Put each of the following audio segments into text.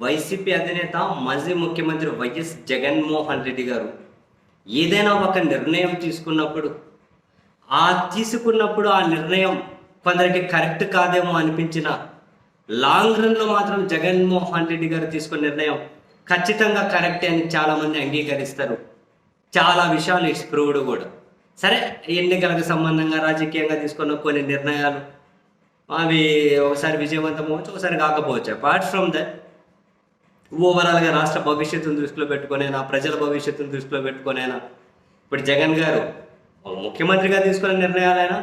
YCP అధినేత మాజీ ముఖ్యమంత్రి వైఎస్ జగన్మోహన్ రెడ్డి గారు ఏదైనా ఒక నిర్ణయం తీసుకున్నప్పుడు ఆ నిర్ణయం కొందరికి కరెక్ట్ కాదేమో అనిపించిన లాంగ్ రన్లో మాత్రం జగన్మోహన్ రెడ్డి గారు తీసుకున్న నిర్ణయం ఖచ్చితంగా కరెక్టే అని చాలామంది అంగీకరిస్తారు. చాలా విషయాలు ఇట్స్ ప్రూవ్డ్ కూడా. సరే, ఎన్నికలకు సంబంధంగా రాజకీయంగా తీసుకున్న కొన్ని నిర్ణయాలు అవి ఒకసారి విజయవంతం అవ్వచ్చు, ఒకసారి కాకపోవచ్చు. అపార్ట్ ఫ్రమ్ దట్ ఓవరాల్గా రాష్ట్ర భవిష్యత్తును దృష్టిలో పెట్టుకునేనా, ప్రజల భవిష్యత్తును దృష్టిలో పెట్టుకునేనా, ఇప్పుడు జగన్ గారు ఒక ముఖ్యమంత్రిగా తీసుకున్న నిర్ణయాలైనా,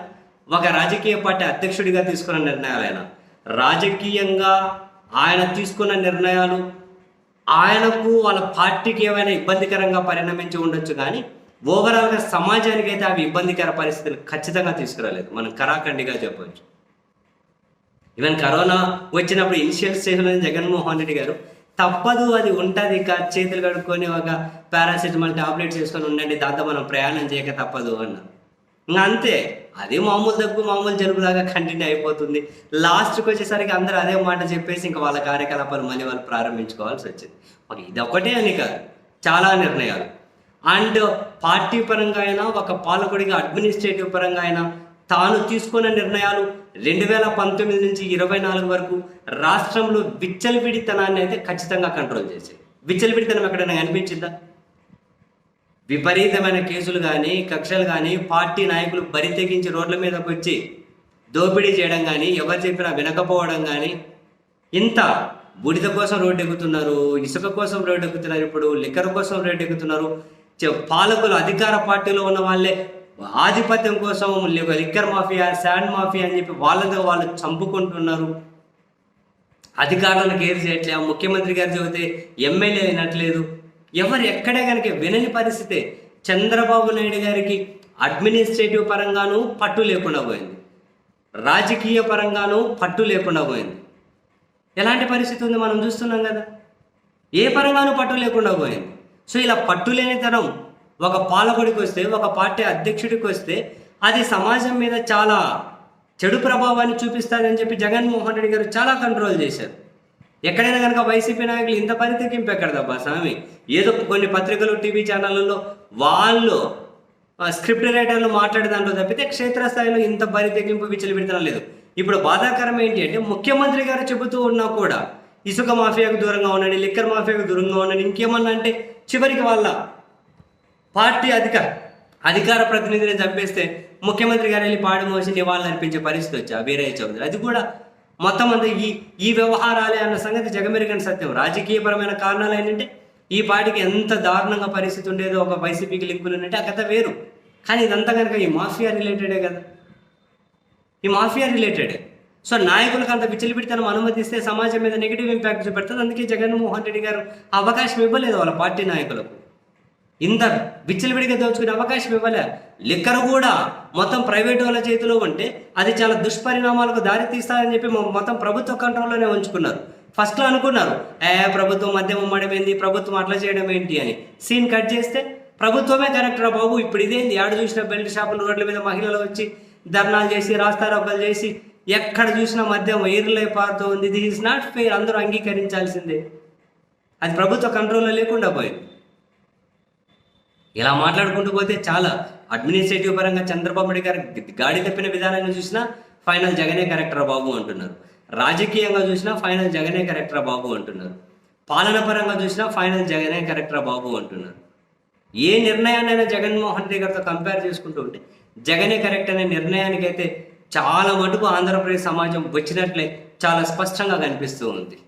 ఒక రాజకీయ పార్టీ అధ్యక్షుడిగా తీసుకున్న నిర్ణయాలైనా, రాజకీయంగా ఆయన తీసుకున్న నిర్ణయాలు ఆయనకు వాళ్ళ పార్టీకి ఏమైనా ఇబ్బందికరంగా పరిణమించి ఉండొచ్చు, కానీ ఓవరాల్గా సమాజానికి అయితే అవి ఇబ్బందికర పరిస్థితులు ఖచ్చితంగా తీసుకురాలేదు. మనం కరాఖండిగా చెప్పవచ్చు. ఈవెన్ కరోనా వచ్చినప్పుడు ఇనిషియల్ స్టేజ్లో జగన్మోహన్ రెడ్డి గారు తప్పదు, అది ఉంటుంది, చేతులు కడుక్కొని ఒక పారాసిటమాల్ టాబ్లెట్స్ వేసుకొని ఉండండి, దాంతో మనం ప్రయాణం చేయక తప్పదు అన్నారు. ఇంకా అంతే, అదే మామూలు దగ్గు మామూలు జలుబులాగా కంటిన్యూ అయిపోతుంది. లాస్ట్కి వచ్చేసరికి అందరూ అదే మాట చెప్పేసి ఇంకా వాళ్ళ కార్యకలాపాలు మళ్ళీ వాళ్ళు ప్రారంభించుకోవాల్సి వచ్చింది. ఇదొక్కటే అని కాదు, చాలా నిర్ణయాలు. అండ్ పార్టీ పరంగా అయినా, ఒక పాలకుడిగా అడ్మినిస్ట్రేటివ్ పరంగా అయినా తాను తీసుకున్న నిర్ణయాలు 2019 నుంచి 24 వరకు రాష్ట్రంలో విచ్చలవిడితనాన్ని అయితే ఖచ్చితంగా కంట్రోల్ చేసేది. విచ్చలవిడితనం ఎక్కడైనా కనిపించిందా? విపరీతమైన కేసులు కానీ, కక్షలు కానీ, పార్టీ నాయకులు బరి తెగించి రోడ్ల మీదకి వచ్చి దోపిడీ చేయడం కానీ, ఎవరు చెప్పినా వినకపోవడం కానీ, ఇంత బూడిద కోసం రోడ్డు ఎక్కుతున్నారు, ఇసుక కోసం రోడ్డు ఎక్కుతున్నారు, ఇప్పుడు లిక్కర్ కోసం రోడ్డు ఎక్కుతున్నారు. పాలకులు అధికార పార్టీలో ఉన్న వాళ్ళే ఆధిపత్యం కోసం లిక్కర్ మాఫియా, శాండ్ మాఫియా అని చెప్పి వాళ్ళతో వాళ్ళు చంపుకుంటున్నారు. అధికారులను కేర్ చేయట్లే, ముఖ్యమంత్రి గారు చెబితే ఎమ్మెల్యే వినట్లేదు. ఎవరు ఎక్కడే కనుక వినని పరిస్థితే. చంద్రబాబు నాయుడు గారికి అడ్మినిస్ట్రేటివ్ పరంగానూ పట్టు లేకుండా పోయింది, రాజకీయ పరంగానూ పట్టు లేకుండా పోయింది. ఎలాంటి పరిస్థితి ఉంది మనం చూస్తున్నాం కదా, ఏ పరంగానూ పట్టు లేకుండా పోయింది. సో ఇలా పట్టులేనితనం ఒక పాలకుడికి వస్తే, ఒక పార్టీ అధ్యక్షుడికి వస్తే అది సమాజం మీద చాలా చెడు ప్రభావాన్ని చూపిస్తుందని చెప్పి జగన్మోహన్ రెడ్డి గారు చాలా కంట్రోల్ చేశారు. ఎక్కడైనా కనుక వైసీపీ నాయకులు ఇంత పని తెగింపు ఎక్కడదబ్బా స్వామి. ఏదో కొన్ని పత్రికలు, టీవీ ఛానళ్ళలో వాళ్ళు స్క్రిప్ట్ రైటర్లు మాట్లాడే దాంట్లో తప్పితే క్షేత్రస్థాయిలో ఇంత పని తెగింపు విచ్చలవిడతనం లేదు. ఇప్పుడు బాధాకరం ఏంటి అంటే, ముఖ్యమంత్రి గారు చెబుతూ ఉన్నా కూడా ఇసుక మాఫియాకు దూరంగా ఉండండి, లిక్కర్ మాఫియాకు దూరంగా ఉండండి, ఇంకేమన్నా అంటే చివరికి వాళ్ళ పార్టీ అధికార ప్రతినిధిని చంపేస్తే ముఖ్యమంత్రి గారు వెళ్ళి పాడి మోసి నివాళులు అర్పించే పరిస్థితి వచ్చా వీరయ్య చౌదరి. అది కూడా మొత్తం అంతా ఈ వ్యవహారాలే అన్న సంగతి జగమెరిగిన సత్యం. రాజకీయపరమైన కారణాలు ఏంటంటే ఈ పార్టీకి ఎంత దారుణంగా పరిస్థితి ఉండేదో, ఒక వైసీపీకి లింకులు ఉన్నట్టే ఆ కథ వేరు. కానీ ఇదంతా కనుక ఈ మాఫియా రిలేటెడే కదా, ఈ మాఫియా రిలేటెడే. సో నాయకులకు అంత విచ్చలవిడితనం అనుమతిస్తే సమాజం మీద నెగిటివ్ ఇంపాక్ట్ చూపెడుతుంది. అందుకే జగన్మోహన్ రెడ్డి గారు అవకాశం ఇవ్వలేదు వాళ్ళ పార్టీ నాయకులకు. ఇంత విచ్చలవిడిగా దోచుకునే అవకాశం ఇవ్వలే. లిక్కర్ కూడా మొత్తం ప్రైవేట్ వాళ్ళ చేతిలో ఉంటే అది చాలా దుష్పరిణామాలకు దారి తీస్తారని చెప్పి మొత్తం ప్రభుత్వ కంట్రోల్లోనే ఉంచుకున్నారు. ఫస్ట్లో అనుకున్నారు ప్రభుత్వం మద్యం అమ్మడమేంది, ప్రభుత్వం అట్లా చేయడం ఏంటి అని. సీన్ కట్ చేస్తే ప్రభుత్వమే కరెక్ట్ రా బాబు, ఇప్పుడు ఇదేంది, ఆడ చూసిన బెల్ట్ షాపులు రోడ్ల మీద మహిళలు వచ్చి ధర్నాలు చేసి, రాస్తారోకలు చేసి, ఎక్కడ చూసినా మద్యం ఎయిర్లై పారుతూ ఉంది. దిస్ ఈజ్ నాట్ ఫెయిర్, అందరూ అంగీకరించాల్సిందే. అది ప్రభుత్వ కంట్రోల్లో లేకుండా పోయింది. ఇలా మాట్లాడుకుంటూ పోతే చాలా అడ్మినిస్ట్రేటివ్ పరంగా చంద్రబాబు నాయుడు గారు గాడి తప్పిన విధానాన్ని చూసినా ఫైనల్ జగనే కరెక్టరా బాబు అంటున్నారు. రాజకీయంగా చూసినా ఫైనల్ జగనే కరెక్టరా బాబు అంటున్నారు. పాలన పరంగా చూసినా ఫైనల్ జగనే కరెక్టరా బాబు అంటున్నారు. ఏ నిర్ణయాన్నైనా జగన్మోహన్ రెడ్డి గారితో కంపేర్ చేసుకుంటూ ఉంటే జగనే కరెక్ట్ అనే నిర్ణయానికైతే చాలా మటుకు ఆంధ్రప్రదేశ్ సమాజం వచ్చినట్లే చాలా స్పష్టంగా కనిపిస్తూ ఉంది.